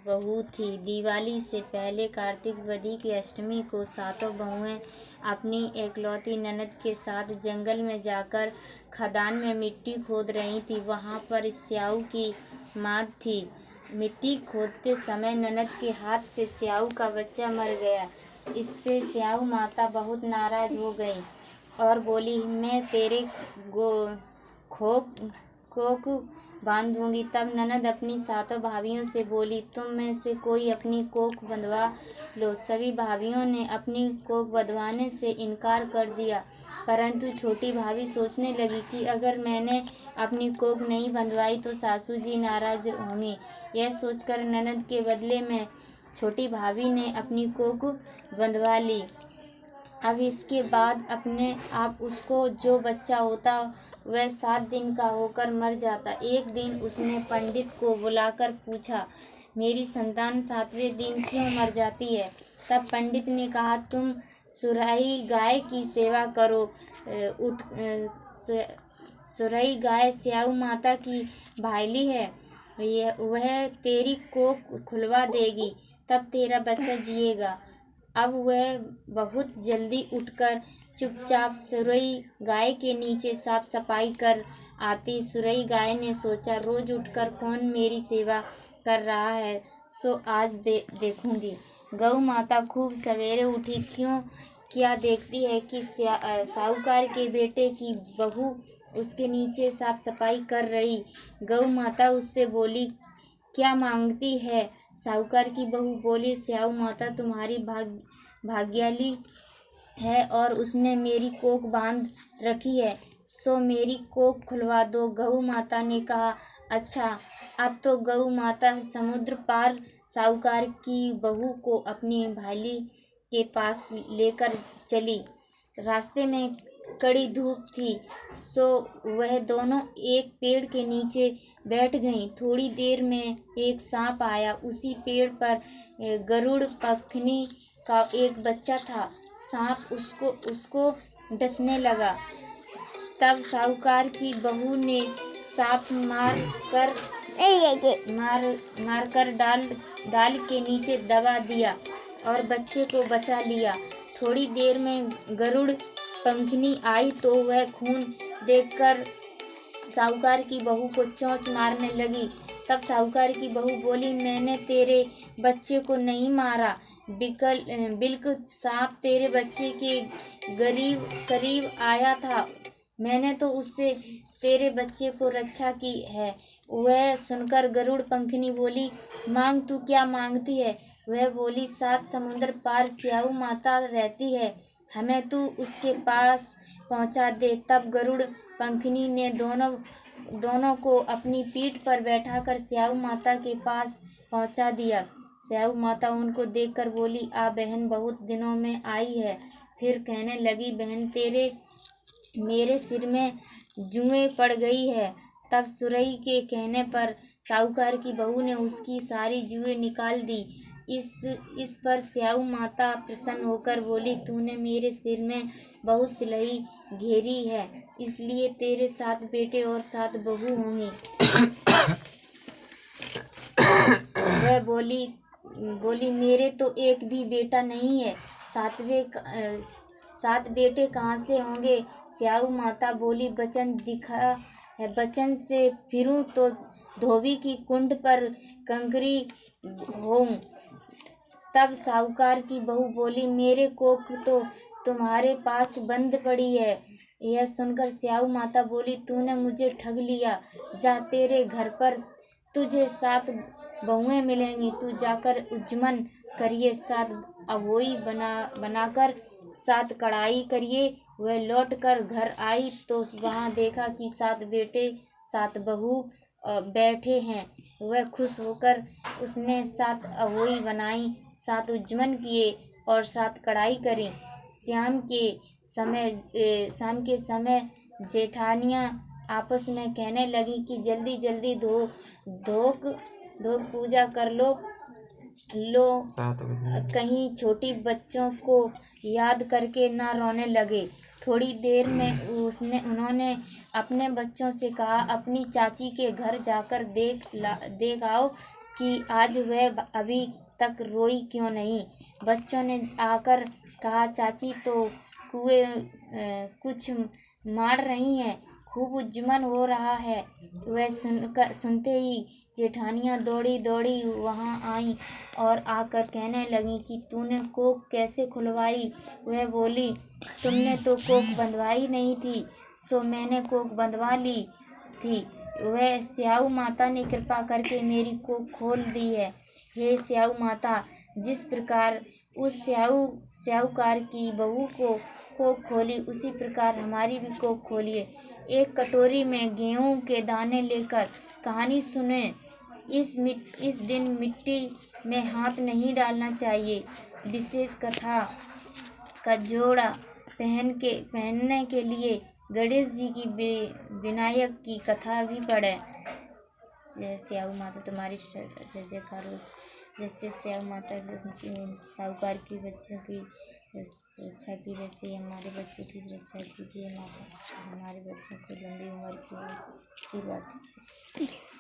बहू थी। दिवाली से पहले कार्तिक वधी की अष्टमी को सातों बहुएं अपनी एकलौती ननद के साथ जंगल में जाकर खदान में मिट्टी खोद रही थी। वहां पर स्याऊ की माँ थी। मिट्टी खोदते समय ननद के हाथ से स्याऊ का बच्चा मर गया। इससे स्याऊ माता बहुत नाराज हो गई और बोली, मैं तेरे कोख बांध दूंगी। तब ननद अपनी सातों भाभियों से बोली, तुम में से कोई अपनी कोख बंधवा लो। सभी भाभियों ने अपनी कोख बंधवाने से इनकार कर दिया, परंतु छोटी भाभी सोचने लगी कि अगर मैंने अपनी कोख नहीं बंधवाई तो सासू जी नाराज होंगी। यह सोचकर ननद के बदले में छोटी भाभी ने अपनी कोख बंधवा ली। अब इसके बाद अपने आप उसको जो बच्चा होता वह 7 दिन का होकर मर जाता। एक दिन उसने पंडित को बुलाकर पूछा, मेरी संतान 7वें दिन क्यों मर जाती है? तब पंडित ने कहा, तुम सुराही गाय की सेवा करो। सुराही गाय स्याऊ माता की भाईली है, वह तेरी कोख खुलवा देगी, तब तेरा बच्चा जिएगा। अब वह बहुत जल्दी उठकर चुपचाप सुरई गाय के नीचे साफ सफाई कर आती। सुरई गाय ने सोचा, रोज उठकर कौन मेरी सेवा कर रहा है, सो आज देखूंगी। गौ माता खूब सवेरे उठी, क्या देखती है कि साहूकार के बेटे की बहू उसके नीचे साफ सफाई कर रही। गौ माता उससे बोली, क्या मांगती है? साहूकार की बहू बोली, स्याऊ माता तुम्हारी भाग्याली है और उसने मेरी कोख बांध रखी है, सो मेरी कोख खुलवा दो। गौ माता ने कहा, अच्छा। अब तो गौ माता समुद्र पार साहूकार की बहू को अपनी भाली के पास लेकर चली। रास्ते में कड़ी धूप थी, सो वह दोनों एक पेड़ के नीचे बैठ गईं। थोड़ी देर में एक सांप आया। उसी पेड़ पर गरुड़ पखनी का एक बच्चा था। सांप उसको डसने लगा। तब साहूकार की बहू ने सांप मार कर डाल के नीचे दबा दिया और बच्चे को बचा लिया। थोड़ी देर में गरुड़ पंखनी आई तो वह खून देखकर साहूकार की बहू को चोंच मारने लगी। तब साहूकार की बहू बोली, मैंने तेरे बच्चे को नहीं मारा, बिल्क सांप तेरे बच्चे के करीब आया था, मैंने तो उससे तेरे बच्चे को रक्षा की है। वह सुनकर गरुड़ पंखनी बोली, मांग, तू क्या मांगती है? वह बोली, 7 समुद्र पार स्याऊ माता रहती है, हमें तू उसके पास पहुंचा दे। तब गरुड़ पंखनी ने दोनों को अपनी पीठ पर बैठाकर स्याऊ माता के पास पहुंचा दिया। स्याऊ माता उनको देखकर बोली, आ बहन, बहुत दिनों में आई है। फिर कहने लगी, बहन, मेरे सिर में जुएं पड़ गई है। तब सुरई के कहने पर साहूकार की बहू ने उसकी सारी जुएं निकाल दी। इस पर स्याऊ माता प्रसन्न होकर बोली, तूने मेरे सिर में बहुत सिलई घेरी है, इसलिए तेरे 7 बेटे और 7 बहू होंगी। वह बोली, मेरे तो एक भी बेटा नहीं है, 7 बेटे कहाँ से होंगे? स्याऊ माता बोली, बचन से फिरूं तो धोबी की कुंड पर कंकरी होऊं। तब साहूकार की बहू बोली, मेरे कोख तो तुम्हारे पास बंद पड़ी है। यह सुनकर स्याऊ माता बोली, तूने मुझे ठग लिया, जा, तेरे घर पर तुझे 7 बहुएं मिलेंगी। तू जाकर उज्जमन करिए, 7 अहोई बनाकर 7 कढ़ाई करिए। वह लौट कर घर आई तो वहाँ देखा कि 7 बेटे 7 बहू बैठे हैं। वह खुश होकर उसने 7 अहोई बनाई, 7 उज्जमन किए और 7 कढ़ाई करी। शाम के समय जेठानियाँ आपस में कहने लगी कि जल्दी जल्दी धोक पूजा कर लो, कहीं छोटी बच्चों को याद करके ना रोने लगे। थोड़ी देर में उन्होंने अपने बच्चों से कहा, अपनी चाची के घर जाकर देख आओ कि आज वह अभी तक रोई क्यों नहीं। बच्चों ने आकर कहा, चाची तो कुएं कुछ मार रही हैं, खूब उज्जमन हो रहा है। वह सुनते ही जेठानियाँ दौड़ी दौड़ी वहाँ आईं और आकर कहने लगी कि तूने कोख कैसे खुलवाई। वह बोली, तुमने तो कोख बंधवाई नहीं थी, सो मैंने कोख बंधवा ली थी। वह स्याऊ माता ने कृपा करके मेरी कोख खोल दी है। हे स्याऊ माता, जिस प्रकार उस स्याहूकार की बहू को कोख खोली, उसी प्रकार हमारी भी कोख खोलिए। एक कटोरी में गेहूं के दाने लेकर कहानी सुने। इस दिन मिट्टी में हाथ नहीं डालना चाहिए। विशेष कथा का जोड़ा पहनने के लिए गणेश जी की विनायक की कथा भी पढ़े। जय स्याऊ माता तुम्हारी जय जयकार हो। जैसे स्याऊ माता साहूकार की बच्चों की सुरक्षा की, वैसे हमारे बच्चों की सुरक्षा कीजिए माता। हमारे बच्चों को लंबी उम्र की आशीर्वाद दीजिए।